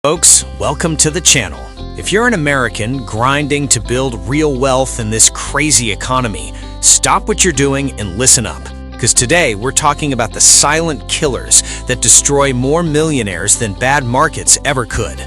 Folks, welcome to the channel. If you're an American grinding to build real wealth in this crazy economy, stop what you're doing and listen up. Because today we're talking about the silent killers that destroy more millionaires than bad markets ever could.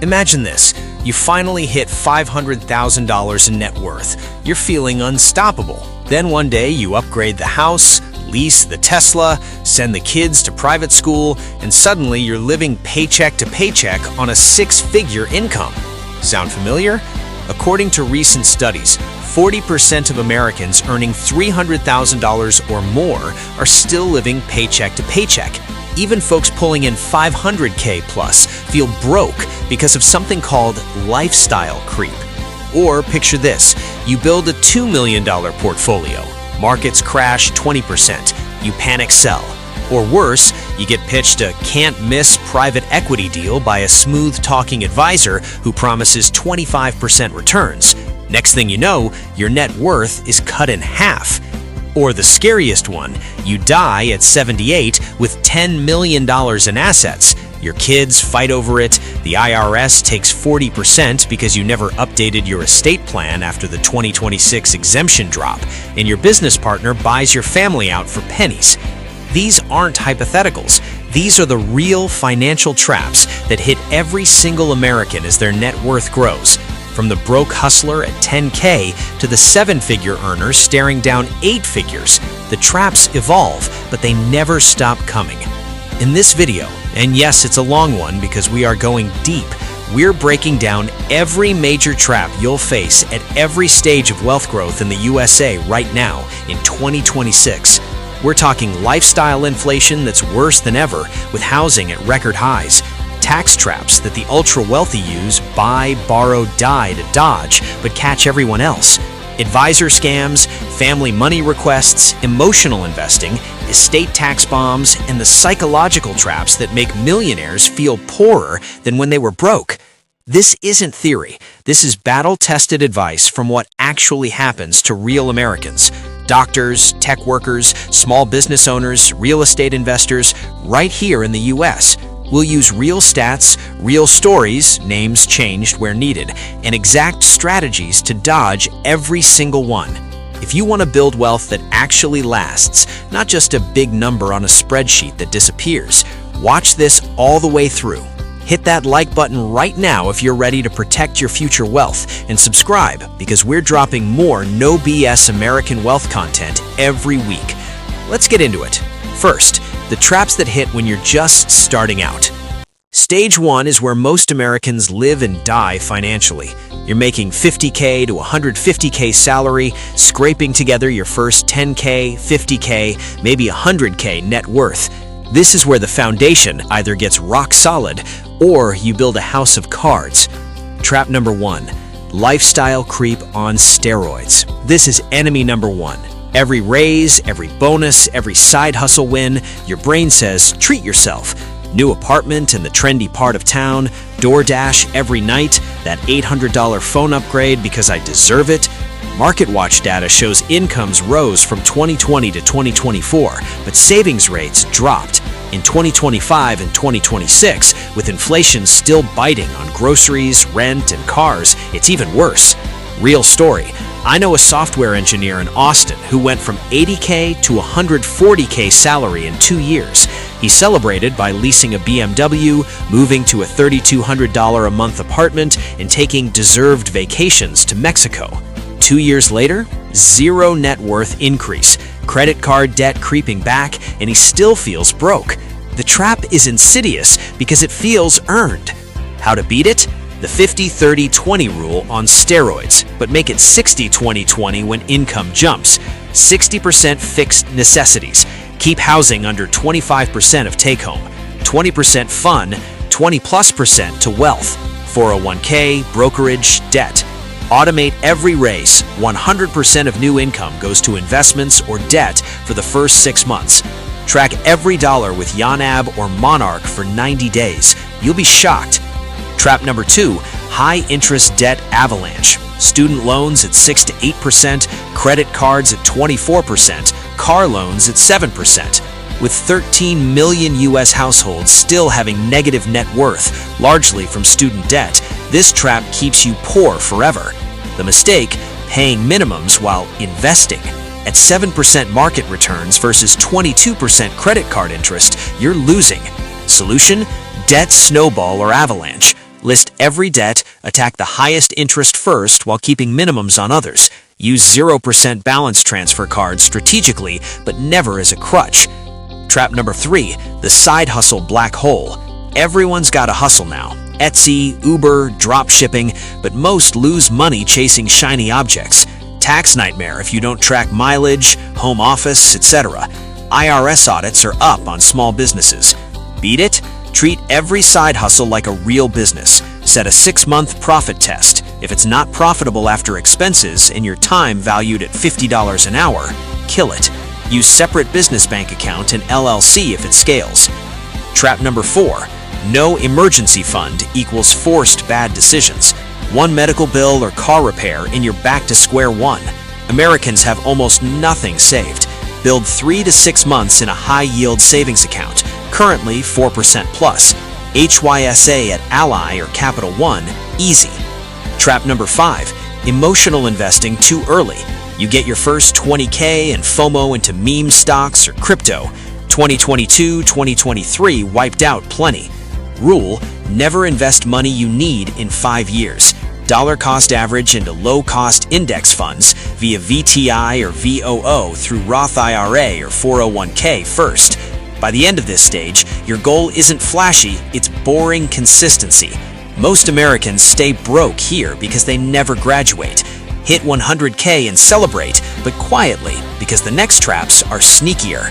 Imagine this. You finally hit $500,000 in net worth. You're feeling unstoppable. Then one day you upgrade the house, lease the Tesla, send the kids to private school, and suddenly you're living paycheck to paycheck on a six-figure income. Sound familiar? According to recent studies, 40% of Americans earning $300,000 or more are still living paycheck to paycheck. Even folks pulling in $500K plus feel broke because of something called lifestyle creep. Or picture this, you build a $2 million portfolio. Markets crash 20%, you panic sell. Or worse, you get pitched a can't-miss private equity deal by a smooth-talking advisor who promises 25% returns. Next thing you know, your net worth is cut in half. Or the scariest one, you die at 78 with $10 million in assets. Your kids fight over it, the IRS takes 40% because you never updated your estate plan after the 2026 exemption drop, and your business partner buys your family out for pennies. These aren't hypotheticals. These are the real financial traps that hit every single American as their net worth grows. From the broke hustler at 10K to the seven-figure earner staring down 8 figures, the traps evolve, but they never stop coming. In this video, and yes, it's a long one because we are going deep, we're breaking down every major trap you'll face at every stage of wealth growth in the USA right now in 2026. We're talking lifestyle inflation that's worse than ever, with housing at record highs, tax traps that the ultra-wealthy use buy, borrow, die to dodge, but catch everyone else, advisor scams, family money requests, emotional investing, estate tax bombs, and the psychological traps that make millionaires feel poorer than when they were broke. This isn't theory. This is battle-tested advice from what actually happens to real Americans. Doctors, tech workers, small business owners, real estate investors, right here in the US. We'll use real stats, real stories, names changed where needed, and exact strategies to dodge every single one. If you want to build wealth that actually lasts, not just a big number on a spreadsheet that disappears, watch this all the way through. Hit that like button right now if you're ready to protect your future wealth, and subscribe because we're dropping more no BS American wealth content every week. Let's get into it. First, the traps that hit when you're just starting out. Stage 1 is where most Americans live and die financially. You're making $50K to $150K salary, scraping together your first $10K, $50K, maybe $100K net worth. This is where the foundation either gets rock solid or you build a house of cards. Trap number 1, lifestyle creep on steroids. This is enemy number 1. Every raise, every bonus, every side hustle win, your brain says, treat yourself. New apartment in the trendy part of town, DoorDash every night, that $800 phone upgrade because I deserve it. MarketWatch data shows incomes rose from 2020 to 2024, but savings rates dropped. In 2025 and 2026, with inflation still biting on groceries, rent, and cars, it's even worse. Real story. I know a software engineer in Austin who went from $80K to $140K salary in 2 years. He celebrated by leasing a BMW, moving to a $3,200 a month apartment, and taking deserved vacations to Mexico. 2 years later, zero net worth increase, credit card debt creeping back, and he still feels broke. The trap is insidious because it feels earned. How to beat it? The 50-30-20 rule on steroids, but make it 60-20-20 when income jumps. 60% fixed necessities. Keep housing under 25% of take-home. 20% fun, 20+% to wealth. 401k, brokerage, debt. Automate every raise. 100% of new income goes to investments or debt for the first 6 months. Track every dollar with Yanab or Monarch for 90 days. You'll be shocked. Trap number 2, high-interest debt avalanche. Student loans at 6 to 8%, credit cards at 24%, car loans at 7%. With 13 million U.S. households still having negative net worth, largely from student debt, this trap keeps you poor forever. The mistake? Paying minimums while investing. At 7% market returns versus 22% credit card interest, you're losing. Solution? Debt snowball or avalanche. List every debt, attack the highest interest first while keeping minimums on others. Use 0% balance transfer cards strategically, but never as a crutch. Trap number 3, the side hustle black hole. Everyone's got a hustle now. Etsy, Uber, drop shipping, but most lose money chasing shiny objects. Tax nightmare if you don't track mileage, home office, etc. IRS audits are up on small businesses. Beat it? Treat every side hustle like a real business. Set a 6-month profit test. If it's not profitable after expenses and your time valued at $50 an hour, kill it. Use separate business bank account and LLC if it scales. Trap number 4. No emergency fund equals forced bad decisions. One medical bill or car repair and you're back to square one. Americans have almost nothing saved. Build 3 to 6 months in a high-yield savings account, currently 4% plus. HYSA at Ally or Capital One, easy. Trap number 5. Emotional investing too early. You get your first $20K and FOMO into meme stocks or crypto. 2022, 2023 wiped out plenty. Rule: never invest money you need in 5 years. Dollar cost average into low-cost index funds via VTI or VOO through Roth IRA or 401k first. By the end of this stage, your goal isn't flashy, it's boring consistency. Most Americans stay broke here because they never graduate. Hit 100K and celebrate, but quietly, because the next traps are sneakier.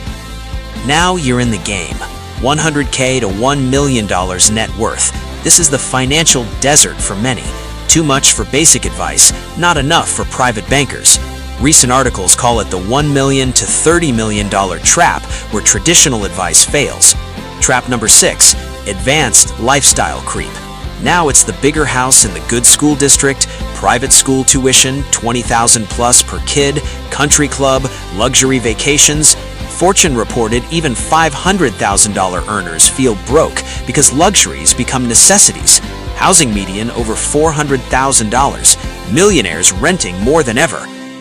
Now you're in the game. $100K to $1 million net worth. This is the financial desert for many. Too much for basic advice, not enough for private bankers. Recent articles call it the $1 million to $30 million trap, where traditional advice fails. Trap number 6, advanced lifestyle creep. Now it's the bigger house in the good school district, private school tuition, $20,000 plus per kid, country club, luxury vacations. Fortune reported even $500,000 earners feel broke because luxuries become necessities. Housing median over $400,000. Millionaires renting more than ever.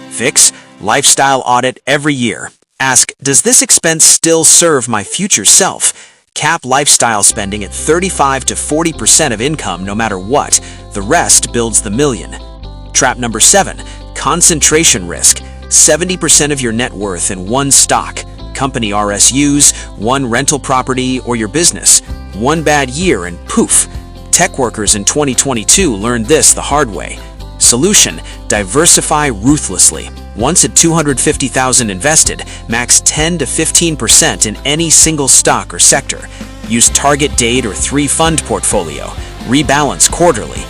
Fix: lifestyle audit every year. Ask, does this expense still serve my future self? Cap lifestyle spending at 35 to 40% of income no matter what. The rest builds the million. Trap number 7, concentration risk. 70% of your net worth in one stock. Company RSUs, one rental property, or your business. One bad year and poof. Tech workers in 2022 learned this the hard way. Solution: diversify ruthlessly. Once at $250,000 invested, max 10 to 15% in any single stock or sector. Use target date or 3-fund portfolio. Rebalance quarterly.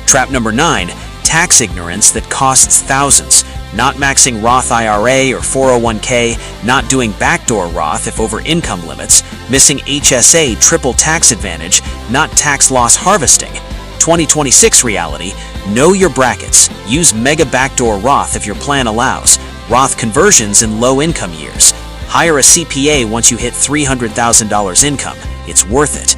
Trap number 9, tax ignorance that costs thousands. Not maxing Roth IRA or 401k, not doing backdoor Roth if over income limits, missing HSA triple tax advantage, not tax loss harvesting. 2026 reality: know your brackets. Use mega backdoor Roth if your plan allows. Roth conversions in low income years. Hire a CPA once you hit $300,000 income. It's worth it.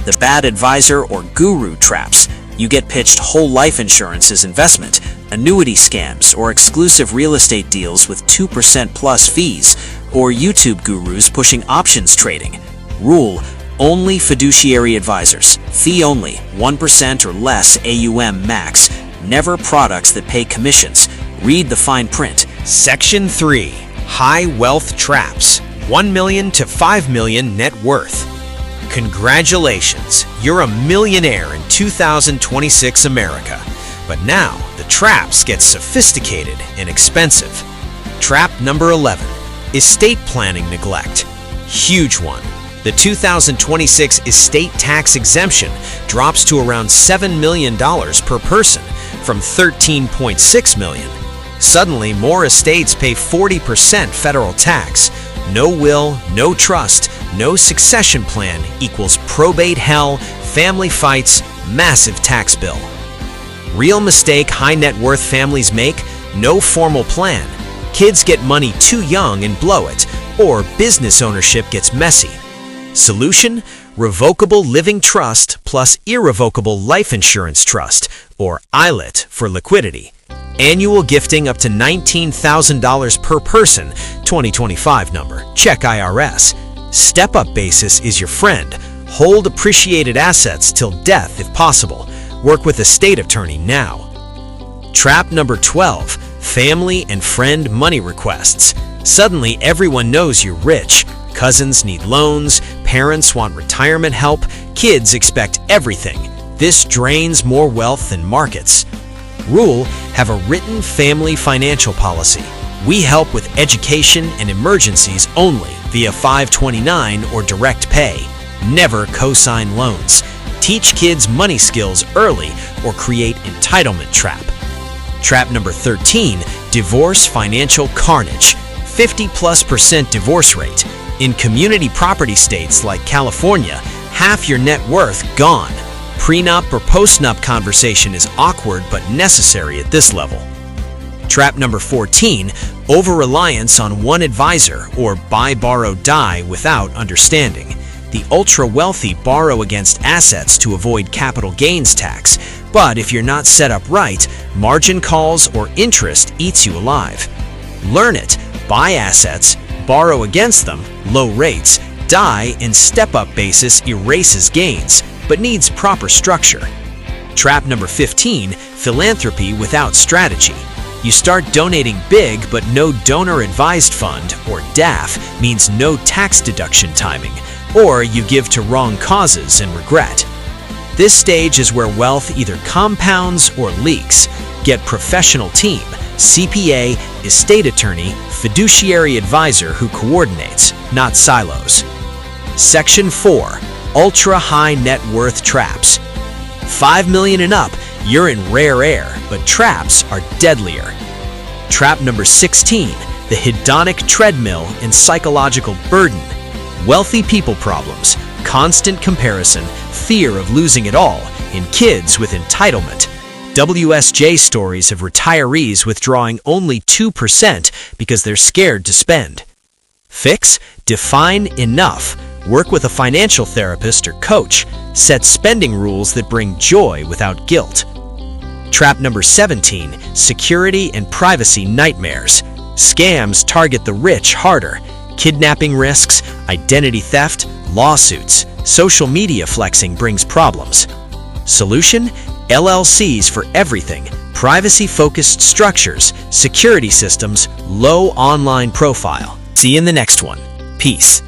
The bad advisor or guru traps. You get pitched whole life insurance as investment, annuity scams, or exclusive real estate deals with 2% plus fees, or YouTube gurus pushing options trading. Rule: only fiduciary advisors. Fee only, 1% or less AUM max. Never products that pay commissions. Read the fine print. Section 3. High Wealth Traps. 1 million to 5 million net worth. Congratulations, you're a millionaire in 2026 America. But now, the traps get sophisticated and expensive. Trap number 11. Estate planning neglect. Huge one. The 2026 estate tax exemption drops to around $7 million per person from $13.6 million. Suddenly, more estates pay 40% federal tax. No will, no trust, no succession plan equals probate hell, family fights, massive tax bill. Real mistake high net worth families make: no formal plan. Kids get money too young and blow it. or business ownership gets messy. Solution: Revocable Living Trust plus Irrevocable Life Insurance Trust, or ILIT for liquidity. Annual gifting up to $19,000 per person, 2025 number. Check IRS. Step-up basis is your friend. Hold appreciated assets till death if possible. Work with a state attorney now. Trap number 12, family and friend money requests. Suddenly everyone knows you're rich. Cousins need loans, parents want retirement help, kids expect everything. This drains more wealth than markets. Rule: have a written family financial policy. We help with education and emergencies only via 529 or direct pay. Never co-sign loans. Teach kids money skills early or create entitlement trap. Trap number 13, divorce financial carnage. 50+% divorce rate. In community property states like California, half your net worth gone. Prenup or postnup conversation is awkward but necessary at this level. Trap number 14, over-reliance on one advisor or buy, borrow, die without understanding. The ultra-wealthy borrow against assets to avoid capital gains tax, but if you're not set up right, margin calls or interest eats you alive. Learn it. Buy assets, borrow against them, low rates, die in step-up basis erases gains, but needs proper structure. Trap number 15, philanthropy without strategy. You start donating big, but no donor-advised fund, or DAF, means no tax deduction timing, or you give to wrong causes and regret. This stage is where wealth either compounds or leaks. Get professional team, CPA, estate attorney, fiduciary advisor who coordinates, not silos. Section 4, ultra-high net worth traps. 5 million and up, you're in rare air, but traps are deadlier. Trap number 16, the hedonic treadmill and psychological burden. Wealthy people problems, constant comparison, fear of losing it all, and kids with entitlement. WSJ stories of retirees withdrawing only 2% because they're scared to spend. Fix: define enough. Work with a financial therapist or coach. Set spending rules that bring joy without guilt. Trap number 17, security and privacy nightmares. Scams target the rich harder. Kidnapping risks, identity theft, lawsuits. Social media flexing brings problems. Solution: LLCs for everything. Privacy-focused structures, security systems, low online profile. See you in the next one. Peace.